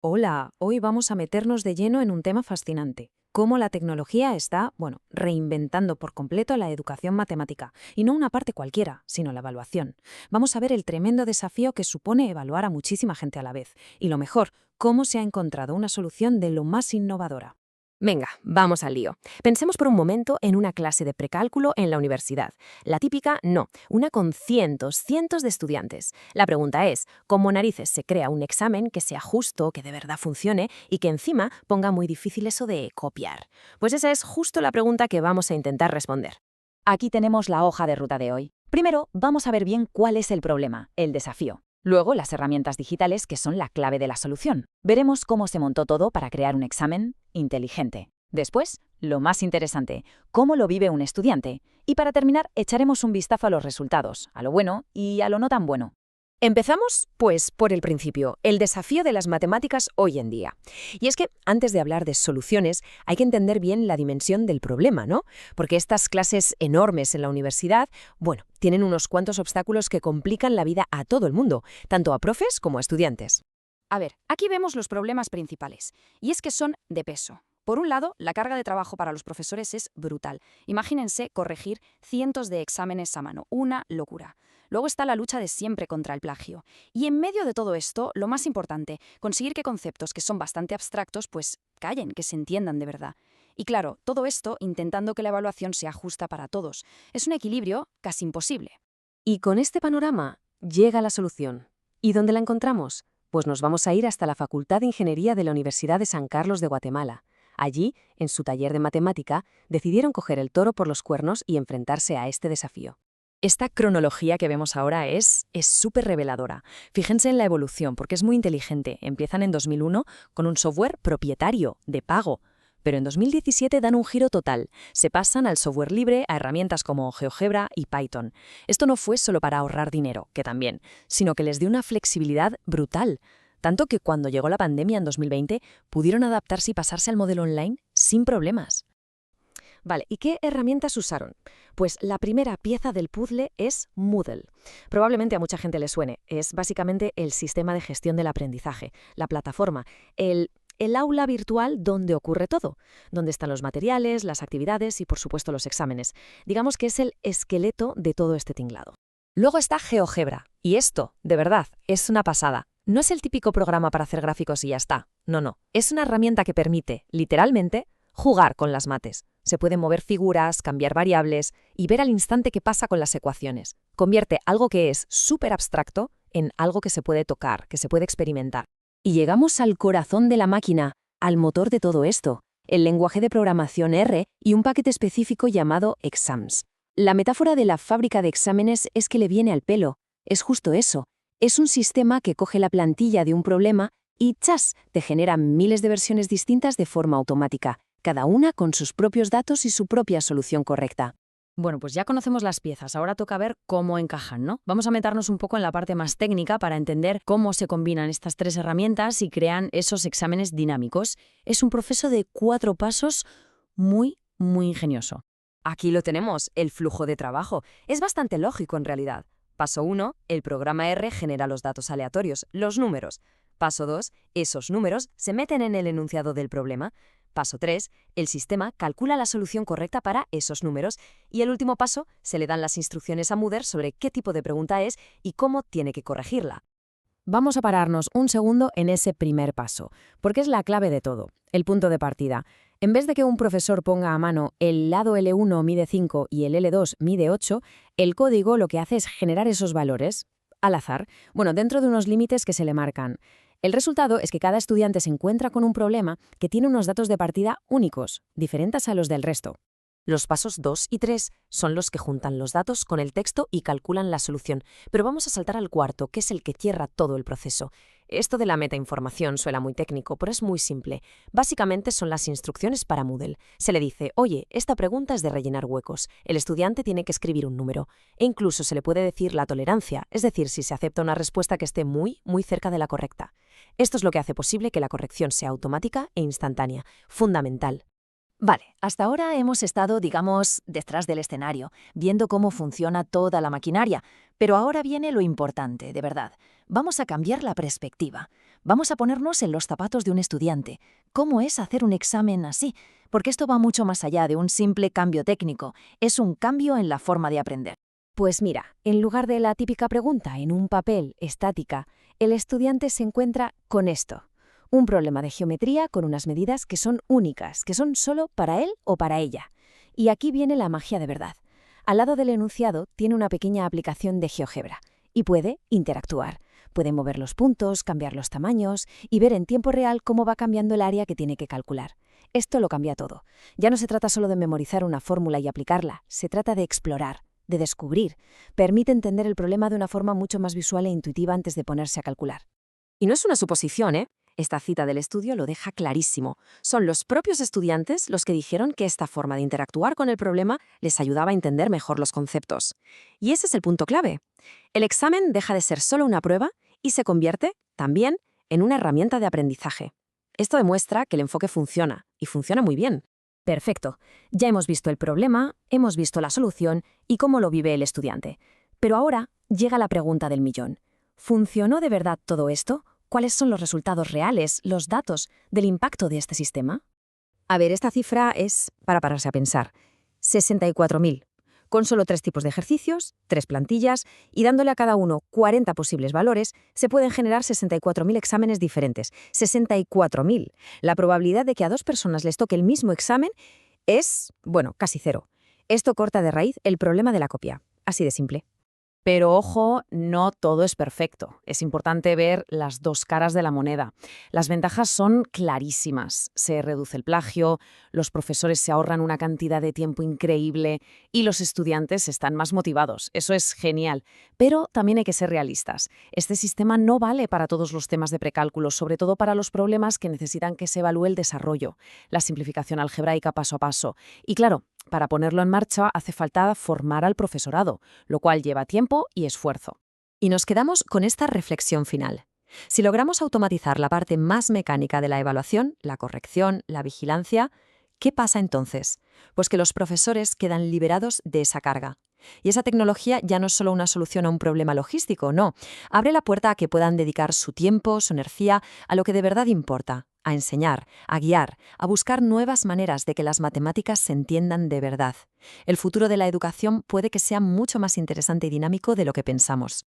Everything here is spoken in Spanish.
Hola, hoy vamos a meternos de lleno en un tema fascinante. Cómo la tecnología está, reinventando por completo la educación matemática. Y no una parte cualquiera, sino la evaluación. Vamos a ver el tremendo desafío que supone evaluar a muchísima gente a la vez. Y lo mejor, cómo se ha encontrado una solución de lo más innovadora. Venga, vamos al lío. Pensemos por un momento en una clase de precálculo en la universidad. La típica, no, una con cientos de estudiantes. La pregunta es, ¿cómo narices se crea un examen que sea justo, que de verdad funcione y que encima ponga muy difícil eso de copiar? Pues esa es justo la pregunta que vamos a intentar responder. Aquí tenemos la hoja de ruta de hoy. Primero, vamos a ver bien cuál es el problema, el desafío. Luego, las herramientas digitales que son la clave de la solución. Veremos cómo se montó todo para crear un examen inteligente. Después, lo más interesante, cómo lo vive un estudiante. Y para terminar, echaremos un vistazo a los resultados, a lo bueno y a lo no tan bueno. Empezamos, pues, por el principio, el desafío de las matemáticas hoy en día. Y es que, antes de hablar de soluciones, hay que entender bien la dimensión del problema, ¿no? Porque estas clases enormes en la universidad, tienen unos cuantos obstáculos que complican la vida a todo el mundo, tanto a profes como a estudiantes. A ver, aquí vemos los problemas principales, y es que son de peso. Por un lado, la carga de trabajo para los profesores es brutal. Imagínense corregir cientos de exámenes a mano, una locura. Luego está la lucha de siempre contra el plagio. Y en medio de todo esto, lo más importante, conseguir que conceptos que son bastante abstractos, pues callen, que se entiendan de verdad. Y claro, todo esto intentando que la evaluación sea justa para todos. Es un equilibrio casi imposible. Y con este panorama llega la solución. ¿Y dónde la encontramos? Pues nos vamos a ir hasta la Facultad de Ingeniería de la Universidad de San Carlos de Guatemala. Allí, en su taller de matemática, decidieron coger el toro por los cuernos y enfrentarse a este desafío. Esta cronología que vemos ahora es súper reveladora. Fíjense en la evolución, porque es muy inteligente. Empiezan en 2001 con un software propietario, de pago. Pero en 2017 dan un giro total. Se pasan al software libre, a herramientas como GeoGebra y Python. Esto no fue solo para ahorrar dinero, que también, sino que les dio una flexibilidad brutal. Tanto que cuando llegó la pandemia en 2020, pudieron adaptarse y pasarse al modelo online sin problemas. Vale, ¿y qué herramientas usaron? Pues la primera pieza del puzzle es Moodle. Probablemente a mucha gente le suene. Es básicamente el sistema de gestión del aprendizaje, la plataforma, el aula virtual donde ocurre todo, donde están los materiales, las actividades y, por supuesto, los exámenes. Digamos que es el esqueleto de todo este tinglado. Luego está GeoGebra, y esto, de verdad, es una pasada. No es el típico programa para hacer gráficos y ya está. No. Es una herramienta que permite, literalmente, jugar con las mates. Se pueden mover figuras, cambiar variables y ver al instante qué pasa con las ecuaciones. Convierte algo que es súper abstracto en algo que se puede tocar, que se puede experimentar. Y llegamos al corazón de la máquina, al motor de todo esto, el lenguaje de programación R y un paquete específico llamado exams. La metáfora de la fábrica de exámenes es que le viene al pelo. Es justo eso. Es un sistema que coge la plantilla de un problema y ¡chas!, te genera miles de versiones distintas de forma automática, cada una con sus propios datos y su propia solución correcta. Bueno, pues ya conocemos las piezas, ahora toca ver cómo encajan, ¿no? Vamos a meternos un poco en la parte más técnica para entender cómo se combinan estas tres herramientas y crean esos exámenes dinámicos. Es un proceso de 4 pasos muy ingenioso. Aquí lo tenemos, el flujo de trabajo. Es bastante lógico en realidad. Paso 1, el programa R genera los datos aleatorios, los números. Paso 2, esos números se meten en el enunciado del problema. Paso 3, el sistema calcula la solución correcta para esos números. Y el último paso, se le dan las instrucciones a Moodle sobre qué tipo de pregunta es y cómo tiene que corregirla. Vamos a pararnos un segundo en ese primer paso, porque es la clave de todo, el punto de partida. En vez de que un profesor ponga a mano el lado L1 mide 5 y el L2 mide 8, el código lo que hace es generar esos valores al azar, dentro de unos límites que se le marcan. El resultado es que cada estudiante se encuentra con un problema que tiene unos datos de partida únicos, diferentes a los del resto. Los pasos 2 y 3 son los que juntan los datos con el texto y calculan la solución, pero vamos a saltar al cuarto, que es el que cierra todo el proceso. Esto de la metainformación suena muy técnico, pero es muy simple. Básicamente son las instrucciones para Moodle. Se le dice, oye, esta pregunta es de rellenar huecos. El estudiante tiene que escribir un número. E incluso se le puede decir la tolerancia, es decir, si se acepta una respuesta que esté muy cerca de la correcta. Esto es lo que hace posible que la corrección sea automática e instantánea. Fundamental. Vale, hasta ahora hemos estado, digamos, detrás del escenario, viendo cómo funciona toda la maquinaria, pero ahora viene lo importante, de verdad. Vamos a cambiar la perspectiva. Vamos a ponernos en los zapatos de un estudiante. ¿Cómo es hacer un examen así? Porque esto va mucho más allá de un simple cambio técnico, es un cambio en la forma de aprender. Pues mira, en lugar de la típica pregunta en un papel estática, el estudiante se encuentra con esto. Un problema de geometría con unas medidas que son únicas, que son solo para él o para ella. Y aquí viene la magia de verdad. Al lado del enunciado tiene una pequeña aplicación de GeoGebra y puede interactuar. Puede mover los puntos, cambiar los tamaños y ver en tiempo real cómo va cambiando el área que tiene que calcular. Esto lo cambia todo. Ya no se trata solo de memorizar una fórmula y aplicarla, se trata de explorar, de descubrir. Permite entender el problema de una forma mucho más visual e intuitiva antes de ponerse a calcular. Y no es una suposición, ¿eh? Esta cita del estudio lo deja clarísimo. Son los propios estudiantes los que dijeron que esta forma de interactuar con el problema les ayudaba a entender mejor los conceptos. Y ese es el punto clave. El examen deja de ser solo una prueba y se convierte, también, en una herramienta de aprendizaje. Esto demuestra que el enfoque funciona, y funciona muy bien. Perfecto. Ya hemos visto el problema, hemos visto la solución y cómo lo vive el estudiante. Pero ahora llega la pregunta del millón. ¿Funcionó de verdad todo esto? ¿Cuáles son los resultados reales, los datos del impacto de este sistema? A ver, esta cifra es para pararse a pensar. 64.000, con solo 3 tipos de ejercicios, 3 plantillas, y dándole a cada uno 40 posibles valores, se pueden generar 64.000 exámenes diferentes. 64.000. La probabilidad de que a 2 personas les toque el mismo examen es, bueno, casi cero. Esto corta de raíz el problema de la copia. Así de simple. Pero ojo, no todo es perfecto. Es importante ver las dos caras de la moneda. Las ventajas son clarísimas. Se reduce el plagio, los profesores se ahorran una cantidad de tiempo increíble y los estudiantes están más motivados. Eso es genial. Pero también hay que ser realistas. Este sistema no vale para todos los temas de precálculo, sobre todo para los problemas que necesitan que se evalúe el desarrollo, la simplificación algebraica paso a paso. Y claro, para ponerlo en marcha hace falta formar al profesorado, lo cual lleva tiempo y esfuerzo. Y nos quedamos con esta reflexión final. Si logramos automatizar la parte más mecánica de la evaluación, la corrección, la vigilancia, ¿qué pasa entonces? Pues que los profesores quedan liberados de esa carga. Y esa tecnología ya no es solo una solución a un problema logístico, no. Abre la puerta a que puedan dedicar su tiempo, su energía, a lo que de verdad importa, a enseñar, a guiar, a buscar nuevas maneras de que las matemáticas se entiendan de verdad. El futuro de la educación puede que sea mucho más interesante y dinámico de lo que pensamos.